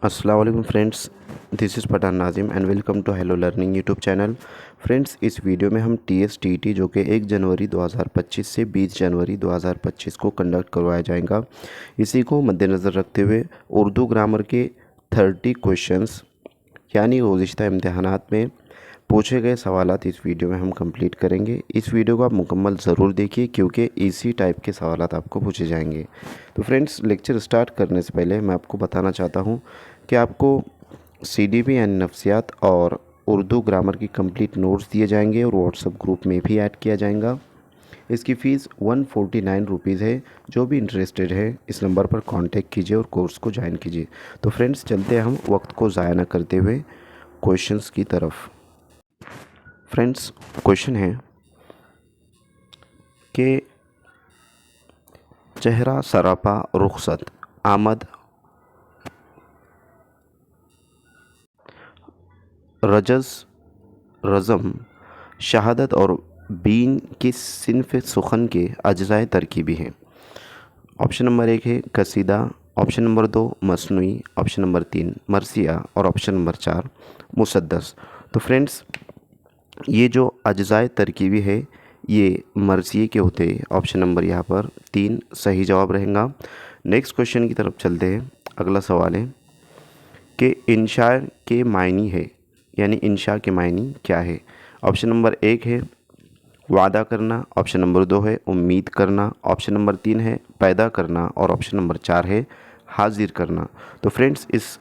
अस्सलाम वालेकुम friends, this is Pathan Nazim and welcome to hello learning YouTube channel. Friends, इस video में हम TSTT जो कि 1 जनवरी 2025 से 20 जनवरी 2025 को कंडक्ट करवाया जाएगा, इसी को मद्देनज़र रखते हुए उर्दू ग्रामर के 30 क्वेश्चंस यानी गुज़िश्ता इम्तहानात में पूछे गए सवालात इस वीडियो में हम कंप्लीट करेंगे। इस वीडियो को आप मुकम्मल ज़रूर देखिए क्योंकि इसी टाइप के सवालात आपको पूछे जाएंगे। तो फ्रेंड्स, लेक्चर स्टार्ट करने से पहले मैं आपको बताना चाहता हूं कि आपको CDP यानी नफ्सियात और उर्दू ग्रामर की कंप्लीट नोट्स दिए जाएंगे और व्हाट्सएप ग्रुप में भी ऐड किया जाएगा। इसकी फ़ीस 149 रुपीज़ है। जो भी इंटरेस्टेड है इस नंबर पर कांटेक्ट कीजिए और कोर्स को ज्वाइन कीजिए। तो फ्रेंड्स, चलते हैं हम वक्त को ज़ाया न करते हुए क्वेश्चंस की तरफ। फ्रेंड्स, क्वेश्चन है कि चेहरा सरापा रुखसत आमद रजज़ रज़म शहादत और बीन किस सिन्फ़ सुखन के अज्ज़ाए तरकीबी हैं। ऑप्शन नंबर 1 है कसीदा, ऑप्शन नंबर 2 मसनूई, ऑप्शन नंबर 3 मरसिया और ऑप्शन नंबर 4 मुसद्दस। तो फ्रेंड्स, ये जो अज्ज़ाए तरकीबी है ये मरसिए के होते हैं। ऑप्शन नंबर यहाँ पर 3 सही जवाब रहेगा। नेक्स्ट क्वेश्चन की तरफ चलते हैं। अगला सवाल है कि इंशा के मायनी है यानी इंशा के मायनी क्या है। ऑप्शन नंबर 1 है वादा करना, ऑप्शन नंबर 2 है उम्मीद करना, ऑप्शन नंबर 3 है पैदा करना और ऑप्शन नंबर 4 है हाजिर करना। तो फ्रेंड्स, इस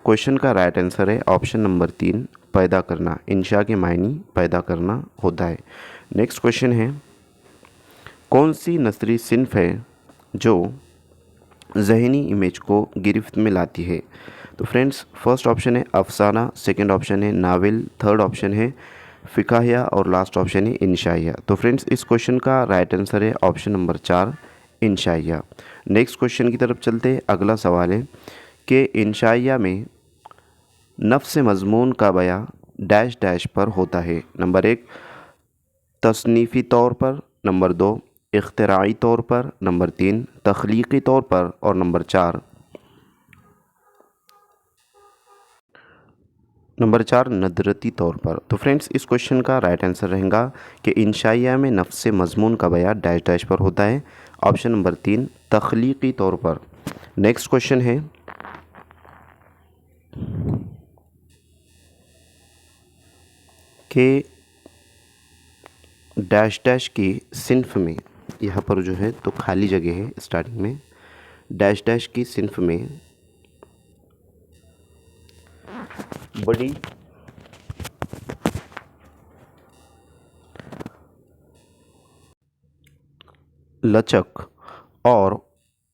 क्वेश्चन का राइट आंसर है ऑप्शन नंबर 3 पैदा करना। इंशा के मायनी पैदा करना होता है। नेक्स्ट क्वेश्चन है कौन सी नस्री सिन्फ है जो ज़हनी इमेज को गिरफ्त में लाती है। तो फ्रेंड्स, फर्स्ट ऑप्शन है अफसाना, सेकंड ऑप्शन है नावल, थर्ड ऑप्शन है फ़िकाहिया और लास्ट ऑप्शन है इंशाइया। तो फ्रेंड्स, इस क्वेश्चन का राइट आंसर है ऑप्शन नंबर 4 इंशाइया। नेक्स्ट क्वेश्चन की तरफ चलते हैं। अगला सवाल है कि इंशाइया में नफ्स मज़मून का बयां डैश डैश पर होता है। नंबर 1 तसनीफ़ी तौर पर, नंबर 2 इख्तिराई तौर पर, नंबर 3 तख्लीक़ी तौर पर और नंबर 4 नदरती तौर पर। तो फ्रेंड्स, इस क्वेश्चन का राइट आंसर रहेगा कि इंशाइया में नफ्स मज़मून का बयां डैश डैश पर होता है। ऑप्शन नंबर 3 तख्लीक़ी तौर पर। नेक्स्ट क्वेश्चन है कि डैश डैश की सिन्फ में, यहाँ पर जो है तो खाली जगह है स्टार्टिंग में, डैश डैश की सिन्फ में बड़ी लचक और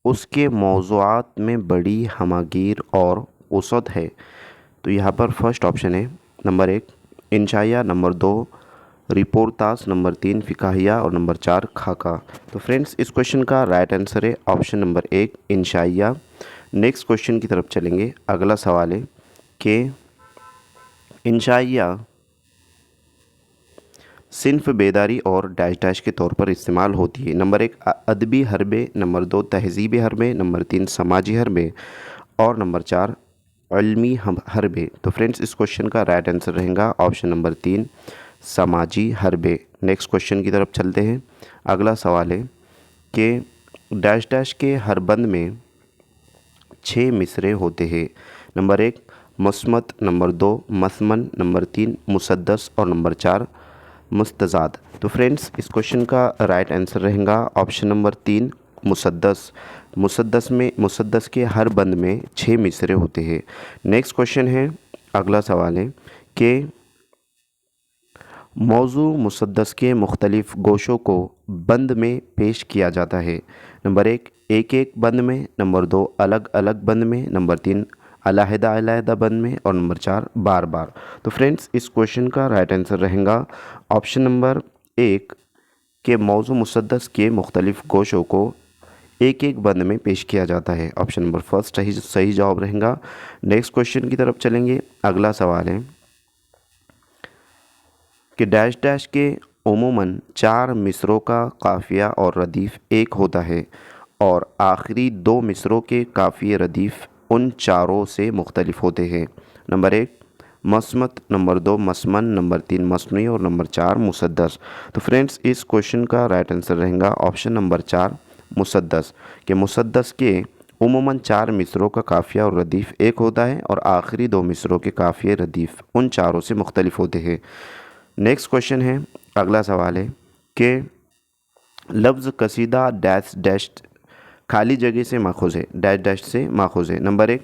उसके मौज़ूआत में बड़ी हमागीर और वसअत है। तो यहाँ पर फर्स्ट ऑप्शन है नंबर 1 इंशाइया, नंबर 2 रिपोर्टास, नंबर 3 फ़िकाहिया और नंबर 4 खाका। तो फ्रेंड्स, इस क्वेश्चन का राइट आंसर है ऑप्शन नंबर 1 इंशाइया। नेक्स्ट क्वेश्चन की तरफ चलेंगे। अगला सवाल है कि इंशाइया सिन्फ बेदारी और डैश डैश के तौर पर इस्तेमाल होती है। नंबर 1 अदबी हरबे, नंबर 2 तहज़ीबी हरबे, नंबर 3 समाजी हरबे और नंबर 4 इल्मी हरबे। तो फ्रेंड्स, इस क्वेश्चन का राइट आंसर रहेगा ऑप्शन नंबर 3 समाजी हरबे। नेक्स्ट क्वेश्चन की तरफ चलते हैं। अगला सवाल है कि डैश डैश के हर बंद में 6 मिसरे होते हैं। नंबर 1 मुस्मत, नंबर 2 मसमन, नंबर 3 मुसद्दस और नंबर 4 मुस्तज़ाद। तो फ्रेंड्स, इस क्वेश्चन का राइट आंसर रहेगा ऑप्शन नंबर 3 मुसद्दस। मुसद्दस के हर बंद में 6 मिसरे होते हैं। नेक्स्ट क्वेश्चन है, अगला सवाल है कि मौजू मुसद्दस के मुख्तलिफ़ गोशों को बंद में पेश किया जाता है। नंबर 1 एक एक बंद में, नंबर 2 अलग अलग बंद में, नंबर 3 अलहदा अलहदा बंद में और नंबर 4 बार बार। तो फ्रेंड्स, इस क्वेश्चन का राइट आंसर रहेगा ऑप्शन नंबर 1 के मौजू मुसद्दस के मुख्तलिफ़ गोशों को एक एक बंद में पेश किया जाता है। ऑप्शन नंबर फर्स्ट सही जवाब रहेगा। नेक्स्ट क्वेश्चन की तरफ चलेंगे। अगला सवाल है कि डैश डैश के उमूमन 4 मिसरों का काफ़िया और रदीफ़ एक होता है और आखिरी 2 मिसरों के काफ़िए रदीफ़ उन चारों से मुख्तलिफ होते हैं। नंबर 1 मस्मत, नंबर 2 मसमन, नंबर 3 मस्नूई और नंबर 4 मुसद्दस। तो फ्रेंड्स इस क्वेश्चन का राइट आंसर रहेगा ऑप्शन नंबर 4 मुसद्दस। कि मुसद्दस के उमूमन 4 मिसरों का काफ़िया और रदीफ़ एक होता है और आखिरी 2 मिसरों के काफ़िए रदीफ़ उन चारों से मुख्तलिफ होते हैं। नेक्स्ट क्वेश्चन है, अगला सवाल है कि लफ्ज़ कसीदा डैश डैश खाली जगह से माखूज़ है, डैश डैश से माखूज़ है। नंबर 1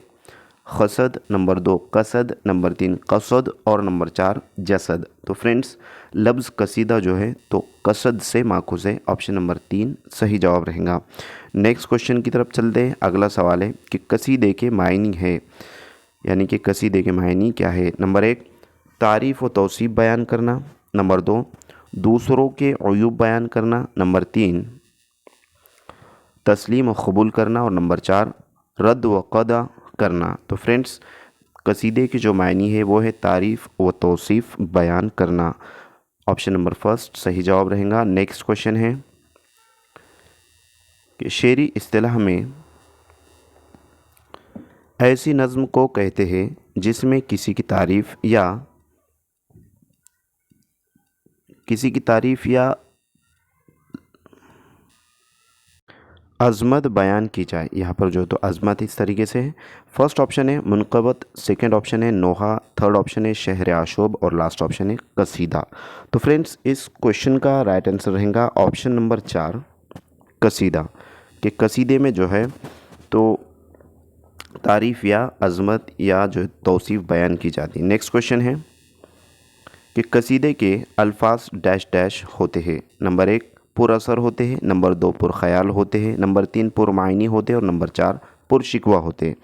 खसद, नंबर 2 कसद, नंबर 3 कसद और नंबर 4 जसद। तो फ्रेंड्स लफ्ज़ कसीदा जो है तो कसद से माखूज़ है। ऑप्शन नंबर 3 सही जवाब रहेगा। नेक्स्ट क्वेश्चन की तरफ चलते हैं। अगला सवाल है कि कसीदे के मायनी है, यानी कि कसीदे के मायनी क्या है। नंबर 1 तारीफ़ व तौसीफ़ बयान करना, नंबर 2 दूसरों के अयूब बयान करना, नंबर 3 तस्लीम व कबूल करना और नंबर 4 रद्द व क़दा करना। तो फ्रेंड्स कसीदे की जो मायनी है वो है तारीफ़ व तौसीफ़ बयान करना। ऑप्शन नंबर फर्स्ट सही जवाब रहेगा। नेक्स्ट क्वेश्चन है कि शेरी इस्तिलाह में ऐसी नज़्म को कहते हैं जिसमें किसी की तारीफ़ या अज़मत बयान की जाए। यहाँ पर जो तो अज़मत इस तरीके से है। फर्स्ट ऑप्शन है मुनक़बत, सेकंड ऑप्शन है नोहा, थर्ड ऑप्शन है शहर आशूब और लास्ट ऑप्शन है कसीदा। तो फ्रेंड्स इस क्वेश्चन का राइट आंसर रहेगा ऑप्शन नंबर 4 कसीदा। कि कसीदे में जो है तो तारीफ़ या अज़मत या जो तौसीफ़ बयान की जाती है। नेक्स्ट क्वेश्चन है कि कसीदे के अल्फाज डैश डैश होते हैं। नंबर 1 पुरअसर होते हैं, नंबर 2 पुरख्याल होते हैं, नंबर 3 पुरमायनी होते हैं और नंबर 4 पुरशिकवा होते हैं।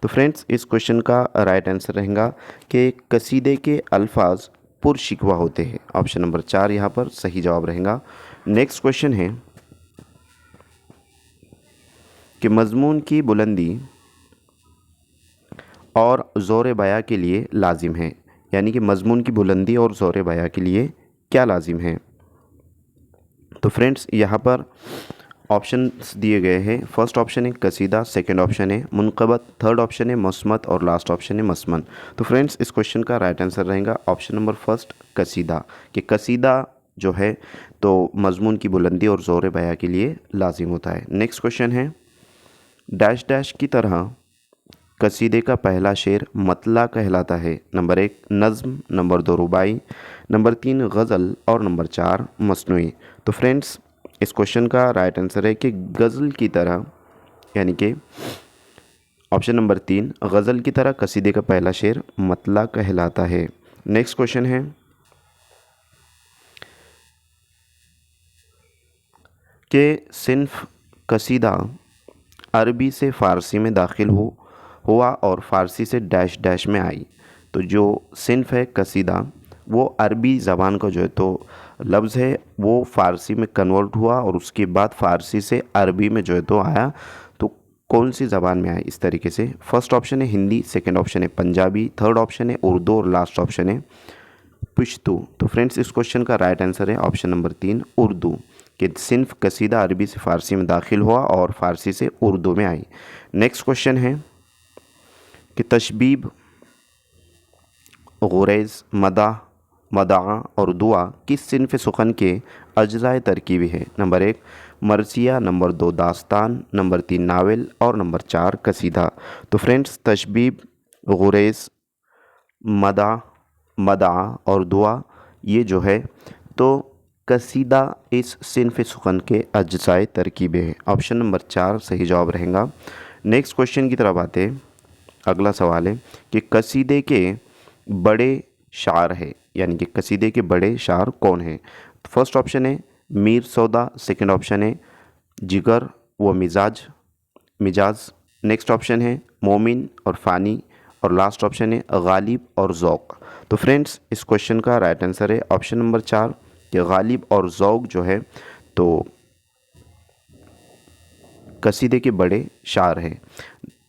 तो फ्रेंड्स इस क्वेश्चन का राइट आंसर रहेगा कि कसीदे के अल्फाज पुरशिकवा होते हैं। ऑप्शन नंबर 4 यहाँ पर सही जवाब रहेगा। नेक्स्ट क्वेश्चन है कि मज़मून की बुलंदी और ज़ोर बयां के लिए लाजिम है, यानी कि मज़मून की बुलंदी और ज़ोर बयां के लिए क्या लाजिम है। तो फ्रेंड्स यहाँ पर ऑप्शंस दिए गए हैं। फर्स्ट ऑप्शन है कसीदा, सेकंड ऑप्शन है मुनक़बत, थर्ड ऑप्शन है मस्मत और लास्ट ऑप्शन है मसमन। तो फ्रेंड्स इस क्वेश्चन का राइट आंसर रहेगा ऑप्शन नंबर फर्स्ट कसीदा। कि कसीदा जो है तो मज़मून की बुलंदी और ज़ोर बयां के लिए लाजिम होता है। नेक्स्ट क्वेश्चन है डैश डैश की तरह कसीदे का पहला शेर मतला कहलाता है। नंबर 1 नज़्म, नंबर 2 रुबाई, नंबर 3 गज़ल और नंबर 4 मसनूई। तो फ्रेंड्स इस क्वेश्चन का राइट आंसर है कि गज़ल की तरह, यानी कि ऑप्शन नंबर 3 गज़ल की तरह कसीदे का पहला शेर मतला कहलाता है। नेक्स्ट क्वेश्चन है कि सिन्फ कसीदा अरबी से फ़ारसी में दाखिल हुआ और फ़ारसी से डैश डैश में आई। तो जो सिन्फ है कसीदा वो अरबी ज़बान का जो है तो लफ्ज़ है वो फ़ारसी में कन्वर्ट हुआ और उसके बाद फ़ारसी से अरबी में जो है तो आया। तो कौन सी ज़बान में आया इस तरीके से। फर्स्ट ऑप्शन है हिंदी, सेकंड ऑप्शन है पंजाबी, थर्ड ऑप्शन है उर्दू और लास्ट ऑप्शन है पश्तो। तो फ्रेंड्स इस क्वेश्चन का राइट आंसर है ऑप्शन नंबर 3 उर्दू। कि सिन्फ कसीदा अरबी से फ़ारसी में दाखिल हुआ और फ़ारसी से उर्दू में आई। नेक्स्ट क्वेश्चन है कि तशबीब, गुरैज़, मदाह, मदाआ और दुआ किस सिन्फ़ सुखन के अज्ज़ाए तरकीबी है। नंबर 1 मरसिया, नंबर 2 दास्तान, नंबर 3 नावल और नंबर 4 कसीदा। तो फ्रेंड्स तशबीब, गुरैज़, मदाह, मदाआ और दुआ ये जो है तो कसीदा इस सिन्फ़ सुखन के अज्ज़ाए तरकीबे है। ऑप्शन नंबर 4 सही जवाब रहेगा। नेक्स्ट क्वेश्चन की तरफ आते हैं। अगला सवाल है कि कसीदे के बड़े शार है, यानी कि कसीदे के बड़े शार कौन है। फर्स्ट ऑप्शन है मीर सौदा, सेकंड ऑप्शन है जिगर व मिजाज, नेक्स्ट ऑप्शन है मोमिन और फ़ानी और लास्ट ऑप्शन है गालिब और ज़ौक़। तो फ्रेंड्स इस क्वेश्चन का राइट आंसर है ऑप्शन नंबर 4 कि गालिब और ज़ौक़ जो है तो कसीदे के बड़े शार है।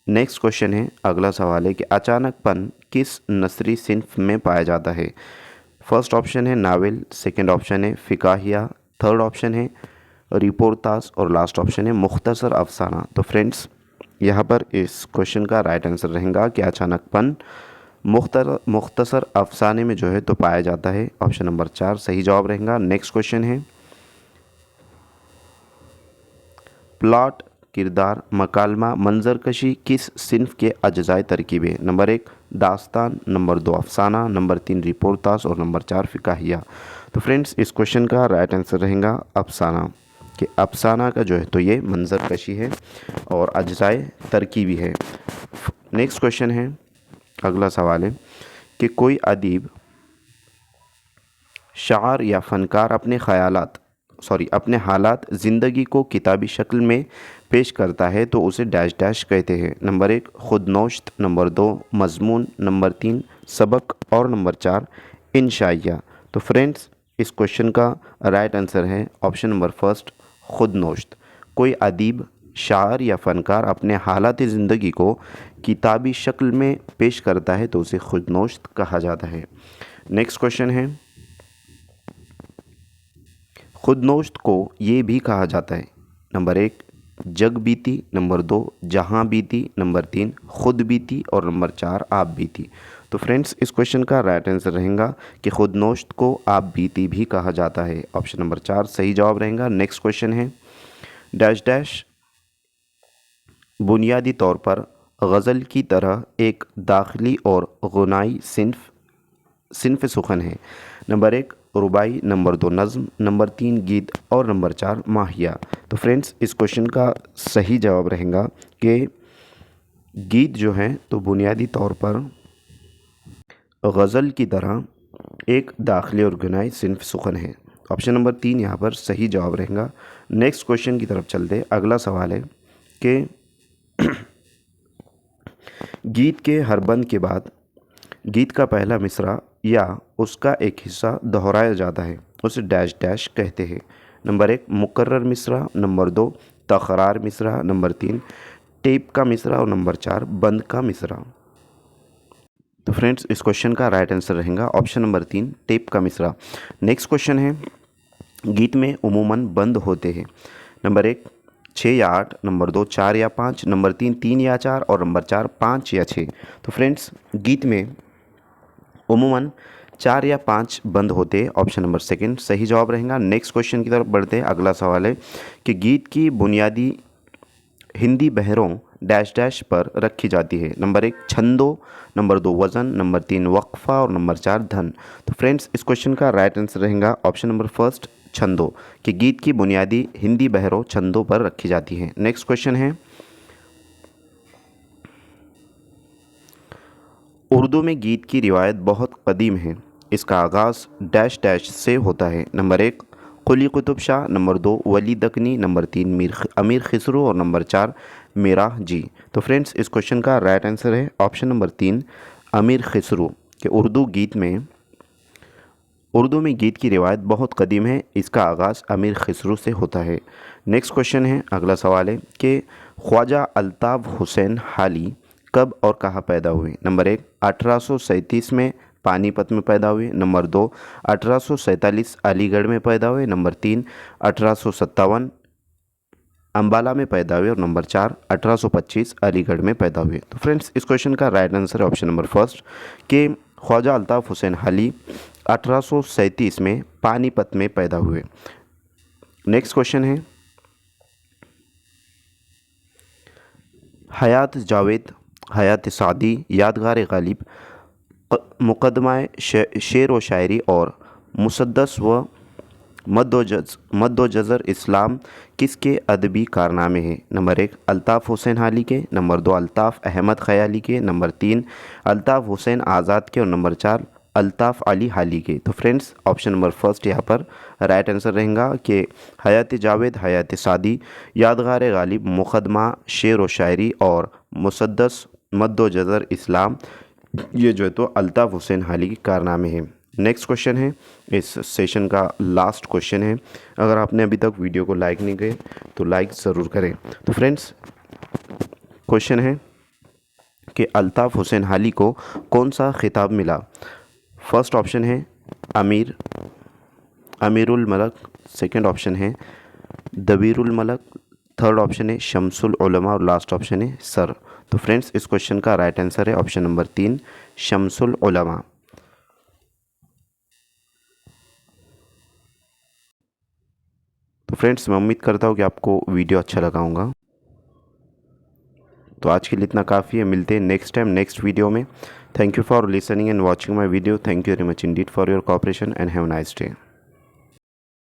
नेक्स्ट क्वेश्चन है, अगला सवाल है कि अचानकपन किस नसरी सिन्फ में पाया जाता है। फर्स्ट ऑप्शन है नावल, सेकंड ऑप्शन है फ़िकाहिया, थर्ड ऑप्शन है रिपोर्टाज और लास्ट ऑप्शन है मुख्तसर अफसाना। तो फ्रेंड्स यहाँ पर इस क्वेश्चन का राइट आंसर रहेगा कि अचानकपन मुख्तसर अफसाने में जो है तो पाया जाता है। ऑप्शन नंबर 4 सही जवाब रहेगा। नेक्स्ट क्वेश्चन है, प्लॉट, किरदार, मकालमा, मंजरकशी किस सिन्फ के अज्जाए तरकीब है? नंबर 1 दास्तान, नंबर 2 अफसाना, नंबर 3 रिपोर्टास और नंबर 4 फिकाहिया। तो फ्रेंड्स इस क्वेश्चन का राइट आंसर रहेगा अफसाना, कि अफसाना का जो है तो ये मंजरकशी है और अज्जाए तरकीबी है। नेक्स्ट क्वेश्चन है, अगला सवाल है कि कोई अदीब, शायर या फ़नकार अपने हालात ज़िंदगी को किताबी शक्ल में पेश करता है तो उसे डैश डैश कहते हैं। नंबर 1 खुदनोश्त, नंबर 2 मज़मून, नंबर 3 सबक और नंबर 4 इंशाइया। तो फ्रेंड्स इस क्वेश्चन का राइट आंसर है ऑप्शन नंबर फर्स्ट खुदनोश्त। कोई अदीब, शायर या फ़नकार अपने हालात ज़िंदगी को किताबी शक्ल में पेश करता है तो उसे खुदनोश्त कहा जाता है। नेक्स्ट क्वेश्चन है, खुदनोश्त को ये भी कहा जाता है। नंबर 1 जग बीती, नंबर 2 जहाँ बीती, नंबर 3 खुद बीती और नंबर 4 आप बीती। तो फ्रेंड्स इस क्वेश्चन का राइट आंसर रहेगा कि खुदनोश्त को आप बीती भी कहा जाता है। ऑप्शन नंबर 4 सही जवाब रहेगा। नेक्स्ट क्वेश्चन है, डैश डैश बुनियादी तौर पर गज़ल की तरह एक दाखिली और गुनाई सिन्फ़ सुखन है। नंबर 1 रुबाई, नंबर 2 नज़्म, नंबर 3 गीत और नंबर 4 माहिया। तो फ्रेंड्स इस क्वेश्चन का सही जवाब रहेगा कि गीत जो हैं तो बुनियादी तौर पर गज़ल की तरह एक दाखिली और गुनाई सिन्फ़ सुखन है। ऑप्शन नंबर 3 यहाँ पर सही जवाब रहेगा। नेक्स्ट क्वेश्चन की तरफ चलते। अगला सवाल है कि गीत के हर बंद के बाद गीत का पहला मिसरा या उसका एक हिस्सा दोहराया जाता है, उसे डैश डैश कहते हैं। नंबर 1 मुकर्रर मिसरा, नंबर 2 तकरार मिसरा, नंबर 3 टेप का मिसरा और नंबर 4 बंद का मिसरा। तो फ्रेंड्स इस क्वेश्चन का राइट आंसर रहेगा ऑप्शन नंबर 3 टेप का मिसरा। नेक्स्ट क्वेश्चन है, गीत में उमूमन बंद होते हैं। नंबर 1 6 या 8, नंबर 2 4 या 5, नंबर 3 3 या 4 और नंबर 4 5 या 6। तो फ्रेंड्स गीत में उमूमन 4 या 5 बंद होते हैं। ऑप्शन नंबर सेकंड सही जवाब रहेगा। नेक्स्ट क्वेश्चन की तरफ बढ़ते हैं। अगला सवाल है कि गीत की बुनियादी हिंदी बहरों डैश डैश पर रखी जाती है। नंबर 1 छंदों, नंबर 2 वज़न, नंबर 3 वक्फ़ा और नंबर 4 धन। तो फ्रेंड्स इस क्वेश्चन का राइट आंसर रहेगा ऑप्शन नंबर फर्स्ट छंदों, कि गीत की बुनियादी हिंदी बहरों छंदों पर रखी जाती हैं। नेक्स्ट क्वेश्चन है, उर्दू में गीत की रिवायत बहुत कदीम है, इसका आगाज़ डैश डैश से होता है। नंबर 1 कुली कुतुब शाह, नंबर 2 वली दकनी, नंबर 3 अमीर खिसरो और नंबर 4 मिराह जी। तो फ्रेंड्स इस क्वेश्चन का राइट आंसर है ऑप्शन नंबर 3 अमीर खिसरो, कि उर्दू में गीत की रिवायत बहुत कदीम है, इसका आगाज़ अमीर खिसरो से होता है। नेक्स्ट क्वेश्चन है, अगला सवाल है कि ख्वाजा अल्ताफ़ हुसैन हाली कब और कहाँ पैदा हुए? नंबर 1 1837 में पानीपत में पैदा हुए, नंबर 2 1847 अलीगढ़ में पैदा हुए, नंबर 3 1857 अम्बाला में पैदा हुए और नंबर 4 1825 अलीगढ़ में पैदा हुए। तो फ्रेंड्स इस क्वेश्चन का राइट आंसर है ऑप्शन नंबर फर्स्ट, कि ख्वाजा अल्ताफ़ हुसैन हाली 1837 में पानीपत में पैदा हुए। नेक्स्ट क्वेश्चन है, हयात जावेद, हयात सादी, यादगार गालिब, मुकदमा शेर व शायरी और मुसद्दस व मद्दो जज़र इस्लाम किसके अदबी कारनामे हैं? नंबर 1 अल्ताफ़ हुसैन हाली के, नंबर 2 अल्ताफ़ अहमद ख़याली के, नंबर 3 अल्ताफ़ हुसैन आज़ाद के और नंबर 4 अल्ताफ़ अली हाली के। तो फ्रेंड्स ऑप्शन नंबर फर्स्ट यहाँ पर राइट आंसर रहेगा कि हयात जावेद, हयात सादी, यादगार गालिब, मुकदमा शेर व शायरी और मुसद्दस मद्दो जज़र इस्लाम, ये जो है तो अल्ताफ़ हुसैन हाली के कारनामे हैं। नेक्स्ट क्वेश्चन है, इस सेशन का लास्ट क्वेश्चन है। अगर आपने अभी तक वीडियो को लाइक नहीं किए तो लाइक ज़रूर करें। तो फ्रेंड्स क्वेश्चन है कि अल्ताफ़ हुसैन हाली को कौन सा खिताब मिला? फर्स्ट ऑप्शन है अमीरुल मलक, सेकंड ऑप्शन है दबीरुल मलक, थर्ड ऑप्शन है शमसुल उलमा और लास्ट ऑप्शन है सर। तो फ्रेंड्स इस क्वेश्चन का राइट आंसर है ऑप्शन नंबर 3 शमसुल उलमा। तो फ्रेंड्स मैं उम्मीद करता हूँ कि आपको वीडियो अच्छा लगा होगा। तो आज के लिए इतना काफ़ी है, मिलते हैं नेक्स्ट टाइम नेक्स्ट वीडियो में। Thank you for listening and watching my video. Thank you very much Indeed for your cooperation and have nice day.